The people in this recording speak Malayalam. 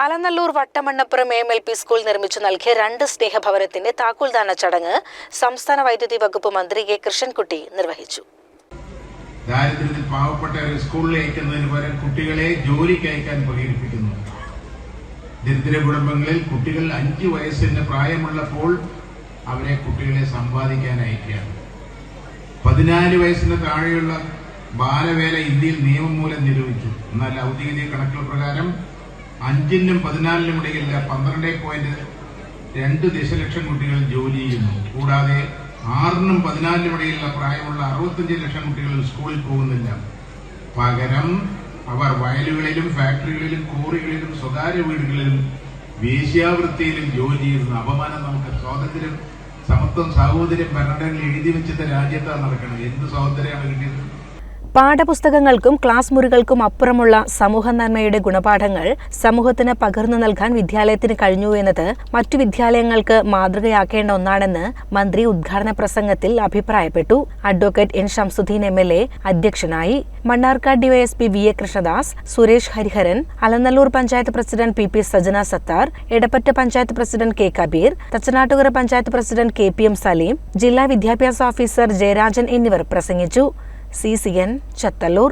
അലനല്ലൂർ വട്ടമണ്ണപ്പുറം AMLP സ്കൂൾ നിർമ്മിച്ചു നൽകിയ 2 സ്നേഹഭവനത്തിന്റെ താക്കോൽദാന ചടങ്ങ് സംസ്ഥാന വൈദ്യുതി വകുപ്പ് മന്ത്രി കെ കൃഷ്ണൻകുട്ടി നിർവഹിച്ചു. ദാരിദ്ര്യത്തിൽ പാവപ്പെട്ടവരെ സ്കൂളിൽ അയക്കുന്നതിന് പകരം കുട്ടികളെ ജോലിക്ക് അയക്കാൻ പ്രേരിപ്പിക്കുന്നു. ദരിദ്ര കുടുംബങ്ങളിൽ കുട്ടികൾ 5 വയസ്സിന് പ്രായമുള്ളപ്പോൾ അവരെ കുട്ടികളെ സമ്പാദിക്കാൻ അയക്കുകയാണ്. 14 വയസ്സിന് താഴെയുള്ള ബാലവേല ഇന്ത്യയിൽ നിയമം മൂലം നിരോധിച്ചു. എന്നാൽ ഔദ്യോഗിക കണക്കുകൾ പ്രകാരം 5-നും 14-നും ഇടയിലുള്ള 12.2 ദശലക്ഷം കുട്ടികൾ ജോലി ചെയ്യുന്നു. കൂടാതെ 6-നും 14-നും ഇടയിലുള്ള പ്രായമുള്ള 65 ലക്ഷം കുട്ടികൾ സ്കൂളിൽ പോകുന്നില്ല. പകരം അവർ വയലുകളിലും ഫാക്ടറികളിലും കോറികളിലും സ്വകാര്യ വീടുകളിലും വേശ്യാവൃത്തിയിലും ജോലി ചെയ്യുന്ന അപമാനം. നമുക്ക് സ്വാതന്ത്ര്യം, സമത്വം, സാഹോദര്യം ഭരണഘടനയിൽ എഴുതി വെച്ചിട്ട് രാജ്യത്താണ് നടക്കുന്നത്. എന്ത് സ്വാതന്ത്ര്യമാണ് കിട്ടിയത്? പാഠപുസ്തകങ്ങൾക്കും ക്ലാസ് മുറികൾക്കും അപ്പുറമുള്ള സമൂഹ നന്മയുടെ ഗുണപാഠങ്ങൾ സമൂഹത്തിന് പകർന്നു നൽകാൻ വിദ്യാലയത്തിന് കഴിഞ്ഞു എന്നത് മറ്റു വിദ്യാലയങ്ങൾക്ക് മാതൃകയാക്കേണ്ട ഒന്നാണെന്ന് മന്ത്രി ഉദ്ഘാടന പ്രസംഗത്തിൽ അഭിപ്രായപ്പെട്ടു. Advocate N. ഷംസുദ്ദീൻ MLA അധ്യക്ഷനായി. Mannarkkad DYSP VA Krishnadas, Suresh Hariharan, Alanallur panchayat president PP Sajana Sattar, Edappatta panchayat president K. Kabeer, Thachanattukara panchayat president KPM Saleem, ജില്ലാ വിദ്യാഭ്യാസ ഓഫീസർ ജയരാജൻ എന്നിവർ പ്രസംഗിച്ചു. CCN ചത്തല്ലൂർ.